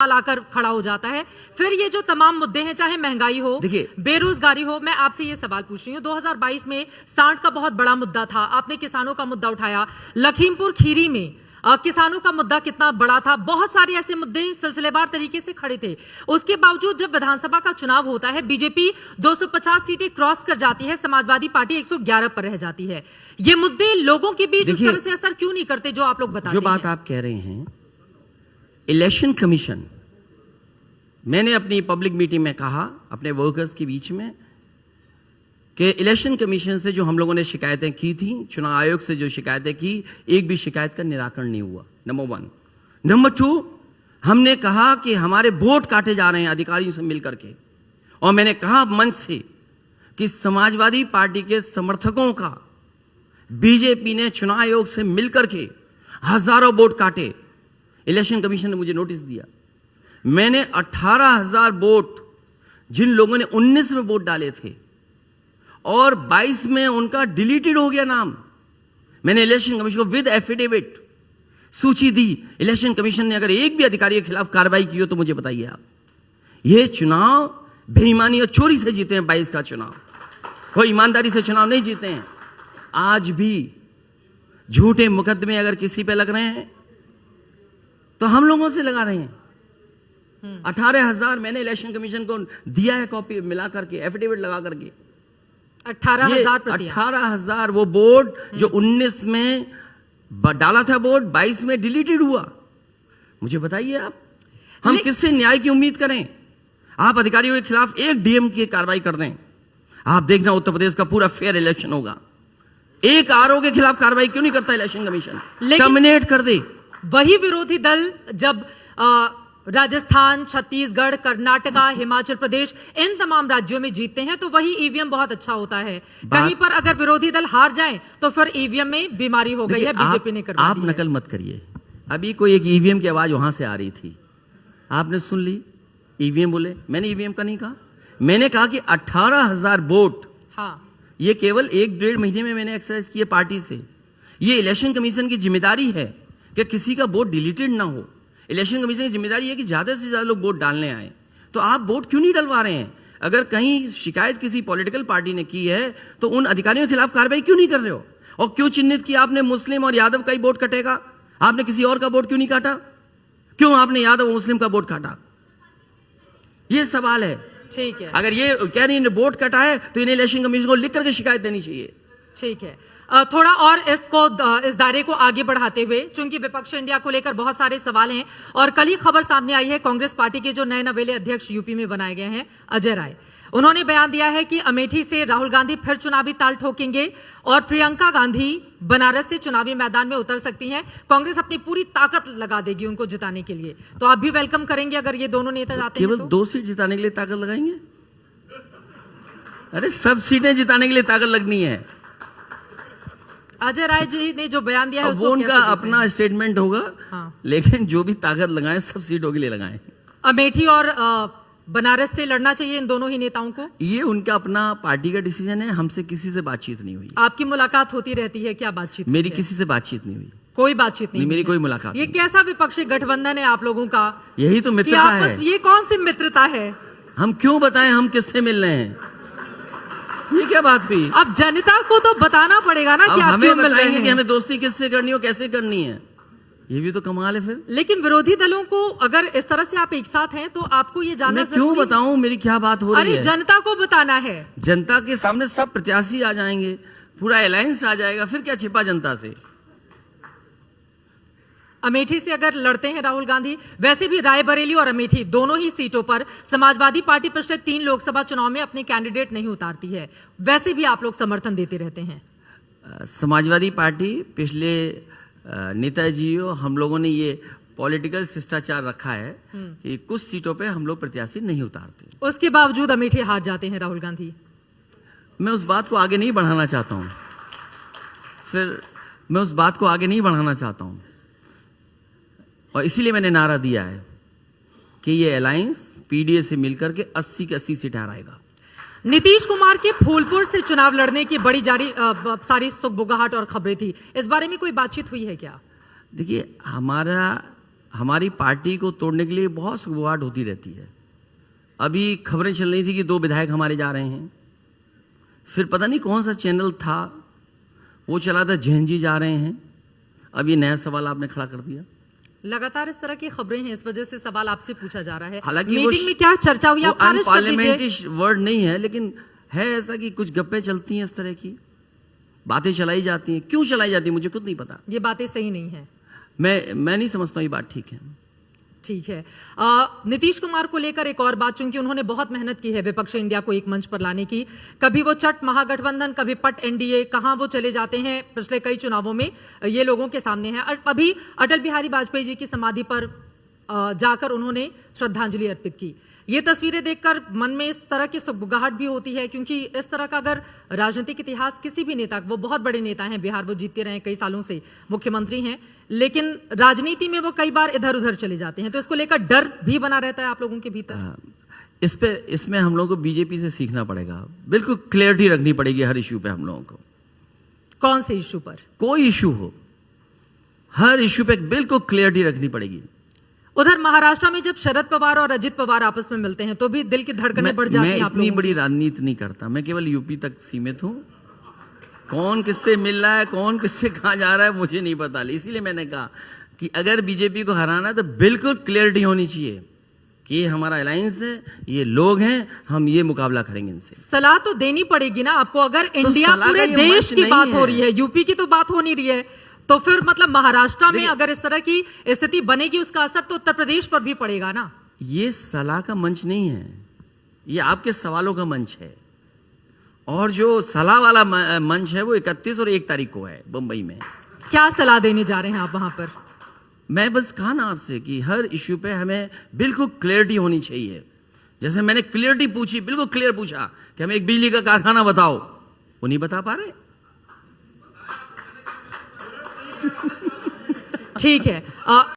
आकर खड़ा हो जाता है। फिर ये जो तमाम मुद्दे हैं, चाहे महंगाई हो, बेरोजगारी हो, मैं आपसे ये सवाल पूछ रही हूँ, 2022 में सांड का बहुत बड़ा मुद्दा था, आपने किसानों का मुद्दा उठाया। लखीमपुर खीरी में किसानों का मुद्दा कितना बड़ा था, बहुत सारे ऐसे मुद्दे सिलसिलेवार तरीके से खड़े थे। उसके बावजूद जब विधानसभा का चुनाव होता है, बीजेपी 250 सीटें क्रॉस कर जाती है, समाजवादी पार्टी 111 पर रह जाती है। ये मुद्दे लोगों के बीच उस तरह से असर क्यों नहीं करते जो आप लोग बताते हैं? जो बात आप कह रहे हैं, इलेक्शन कमीशन, मैंने अपनी पब्लिक मीटिंग में कहा अपने वर्कर्स के बीच में कि इलेक्शन कमीशन से जो हम लोगों ने शिकायतें की थी, चुनाव आयोग से जो शिकायतें की, एक भी शिकायत का निराकरण नहीं हुआ, नंबर 1। नंबर 2, हमने कहा कि हमारे वोट काटे जा रहे हैं अधिकारियों से मिलकर के, और मैंने कहा मंच से कि समाजवादी पार्टी के समर्थकों का बीजेपी ने चुनाव आयोग से मिलकर के हजारों वोट काटे। इलेक्शन कमीशन ने मुझे नोटिस दिया। मैंने 18,000 वोट, जिन लोगों ने 19 में वोट डाले थे और 22 में उनका डिलीटेड हो गया नाम, मैंने इलेक्शन कमीशन को विद एफिडेविट सूची दी। इलेक्शन कमीशन ने अगर एक भी अधिकारी के खिलाफ कार्रवाई की हो तो मुझे बताइए आप। ये चुनाव बेईमानी और चोरी से जीते हैं। 22 का चुनाव कोई ईमानदारी से चुनाव नहीं जीते हैं। आज भी झूठे मुकदमे अगर किसी पे लग रहे हैं तो हम लोगों से लगा रहे हैं। 18,000 मैंने इलेक्शन कमीशन को दिया है, कॉपी मिला करके, एफिडेविट लगा करके। 18,000 वो बोर्ड जो 19 में डाला था वोट, 22 में डिलीटेड हुआ। मुझे बताइए आप, हम किससे न्याय की उम्मीद करें? आप अधिकारियों के खिलाफ एक डीएम की कार्रवाई कर दें, आप देखना उत्तर प्रदेश का पूरा फेयर इलेक्शन होगा। एक आरओ के खिलाफ कार्रवाई क्यों नहीं करता इलेक्शन कमीशन? टर्मिनेट कर दे। वही विरोधी दल जब राजस्थान, छत्तीसगढ़, कर्नाटका, हिमाचल प्रदेश, इन तमाम राज्यों में जीतते हैं तो वही ईवीएम बहुत अच्छा होता है। कहीं पर अगर विरोधी दल हार जाए तो फिर ईवीएम में बीमारी हो गई है, बीजेपी ने करवा दी है। आप नकल मत करिए। अभी कोई एक ईवीएम की आवाज वहां से आ रही थी, आपने सुन ली? ईवीएम बोले, मैंने ईवीएम का नहीं कहा। मैंने कहा कि 18,000 वोट, ये केवल 1-1.5 महीने में मैंने एक्सरसाइज किए पार्टी से। ये इलेक्शन कमीशन की जिम्मेदारी है कि किसी का वोट डिलीटेड ना हो। इलेक्शन कमीशन की जिम्मेदारी है कि ज्यादा से ज्यादा लोग वोट डालने आए। तो आप वोट क्यों नहीं डलवा रहे हैं? अगर कहीं शिकायत किसी पॉलिटिकल पार्टी ने की है तो उन अधिकारियों के खिलाफ कार्रवाई क्यों नहीं कर रहे हो? और क्यों चिन्हित किया आपने मुस्लिम और यादव का ही वोट कटेगा? आपने किसी और का वोट क्यों नहीं काटा? क्यों आपने यादव और मुस्लिम का वोट काटा? ये सवाल है। ठीक है, अगर ये कह रही वोट कटा है तो इन्हें इलेक्शन कमीशन को लिख करके शिकायत देनी चाहिए। ठीक है, थोड़ा और इस दायरे को आगे बढ़ाते हुए, चूंकि विपक्ष इंडिया को लेकर बहुत सारे सवाल हैं और कल ही खबर सामने आई है, कांग्रेस पार्टी के जो नए नवेले अध्यक्ष यूपी में बनाए गए हैं, अजय राय, उन्होंने बयान दिया है कि अमेठी से राहुल गांधी फिर चुनावी ताल ठोकेंगे और प्रियंका गांधी बनारस से चुनावी मैदान में उतर सकती हैं। कांग्रेस अपनी पूरी ताकत लगा देगी उनको जिताने के लिए। तो आप भी वेलकम करेंगे अगर ये दोनों नेता जाते हैं? केवल 2 सीट जिताने के लिए ताकत लगाएंगे? अरे सब सीटें जिताने के लिए ताकत लगनी है। अजय राय जी ने जो बयान दिया है वो उनका अपना स्टेटमेंट होगा, लेकिन जो भी ताकत लगाएं सब सीटों के लिए लगाएं। अमेठी और बनारस से लड़ना चाहिए इन दोनों ही नेताओं को? ये उनका अपना पार्टी का डिसीजन है। हमसे किसी से बातचीत नहीं हुई। आपकी मुलाकात होती रहती है? क्या बातचीत? मेरी किसी से बातचीत नहीं हुई। कोई बातचीत नहीं? मेरी कोई मुलाकात। ये कैसा विपक्षी गठबंधन है आप लोगों का? यही तो मित्रता है। ये कौन सी मित्रता है? हम क्यों बताएं हम किससे मिल रहे हैं? ये क्या बात हुई? अब जनता को तो बताना पड़ेगा ना कि आप क्यों मिल रहे हैं? कि हमें दोस्ती किससे करनी हो, कैसे करनी है, ये भी तो कमाल है फिर। लेकिन विरोधी दलों को अगर इस तरह से आप एक साथ हैं तो आपको ये जानना जरूरी है। क्यों बताऊं मेरी क्या बात हो रही है? अरे जनता को बताना है। जनता के सामने सब प्रत्याशी आ जाएंगे, पूरा अलायंस आ जाएगा, फिर क्या छिपा जनता से? अमेठी से अगर लड़ते हैं राहुल गांधी, वैसे भी रायबरेली और अमेठी दोनों ही सीटों पर समाजवादी पार्टी पिछले 3 लोकसभा चुनाव में अपने कैंडिडेट नहीं उतारती है, वैसे भी आप लोग समर्थन देते रहते हैं। समाजवादी पार्टी पिछले नेताजी और हम लोगों ने ये पॉलिटिकल शिष्टाचार रखा है कि कुछ सीटों पे हम लोग प्रत्याशी नहीं उतारते। उसके बावजूद अमेठी हार जाते हैं राहुल गांधी। मैं उस बात को आगे नहीं बढ़ाना चाहता हूं। और इसीलिए मैंने नारा दिया है कि ये अलायंस पीडीए से मिलकर के 80 की 80 सीटें हराएगा। नीतीश कुमार के फूलपुर से चुनाव लड़ने की बड़ी सारी सुगबुगाहट और खबरें थी, इस बारे में कोई बातचीत हुई है क्या? देखिए, हमारा हमारी पार्टी को तोड़ने के लिए बहुत सुगबुगाहट होती रहती है। अभी खबरें चल रही थी कि 2 विधायक हमारे जा रहे हैं, फिर पता नहीं कौन सा चैनल था वो चला था जैन जी जा रहे हैं। अब ये नया सवाल आपने खड़ा कर दिया। लगातार इस तरह की खबरें हैं, इस वजह से सवाल आपसे पूछा जा रहा है। हालांकि मीटिंग में क्या चर्चा हुई, आप खारिज कर दीजिए। अनपार्लियामेंट्री वर्ड नहीं है, लेकिन है ऐसा कि कुछ गप्पे चलती हैं, इस तरह की बातें चलाई जाती हैं। क्यों चलाई जाती है मुझे खुद नहीं पता। ये बातें सही नहीं है। मैं नहीं समझता हूँ ये बात ठीक है। ठीक है। नीतीश कुमार को लेकर एक और बात, चूंकि उन्होंने बहुत मेहनत की है विपक्ष इंडिया को एक मंच पर लाने की, कभी वो चट महागठबंधन, कभी पट एनडीए, कहां वो चले जाते हैं पिछले कई चुनावों में, ये लोगों के सामने है। अभी अटल बिहारी वाजपेयी जी की समाधि पर जाकर उन्होंने श्रद्धांजलि अर्पित की। ये तस्वीरें देखकर मन में इस तरह की सुगबुगाहट भी होती है, क्योंकि इस तरह का अगर राजनीतिक इतिहास किसी भी नेता, वो बहुत बड़े नेता हैं, बिहार वो जीतते रहे कई सालों से, मुख्यमंत्री हैं, लेकिन राजनीति में वो कई बार इधर उधर चले जाते हैं, तो इसको लेकर डर भी बना रहता है आप लोगों के भीतर। इसमें हम लोगों को बीजेपी से सीखना पड़ेगा। बिल्कुल क्लियरिटी रखनी पड़ेगी हर इश्यू पे हम लोगों को। कौन से इश्यू पर? कोई इश्यू हो, हर इश्यू पे बिल्कुल क्लियरिटी रखनी पड़ेगी। उधर महाराष्ट्र में जब शरद पवार और अजित पवार आपस में मिलते हैं तो भी दिल की धड़कनें बढ़ जाती हैं। मैं इतनी बड़ी राजनीति नहीं करता, मैं केवल यूपी तक सीमित हूं। कौन किससे मिल रहा है, कौन किससे कहां जा रहा है, मुझे नहीं पता। इसीलिए मैंने कहा कि अगर बीजेपी को हराना है तो बिल्कुल क्लियरिटी होनी चाहिए कि ये हमारा अलायंस है, ये लोग हैं, हम ये मुकाबला करेंगे इनसे। सलाह तो देनी पड़ेगी ना आपको। अगर इंडिया पूरे देश की बात हो रही है, यूपी की तो बात हो नहीं रही है, तो फिर मतलब महाराष्ट्र में अगर इस तरह की स्थिति बनेगी उसका असर तो उत्तर प्रदेश पर भी पड़ेगा ना। ये सलाह का मंच नहीं है, ये आपके सवालों का मंच है। और जो सलाह वाला मंच है वो 31 और 1 तारीख को है बंबई में। क्या सलाह देने जा रहे हैं आप वहां पर? मैं बस कहा ना आपसे कि हर इश्यू पे हमें बिल्कुल क्लियरिटी होनी चाहिए। जैसे मैंने क्लियरिटी पूछी, बिल्कुल क्लियर पूछा कि हमें एक बिजली का कारखाना बताओ, वो नहीं बता पा रहे। ठीक है।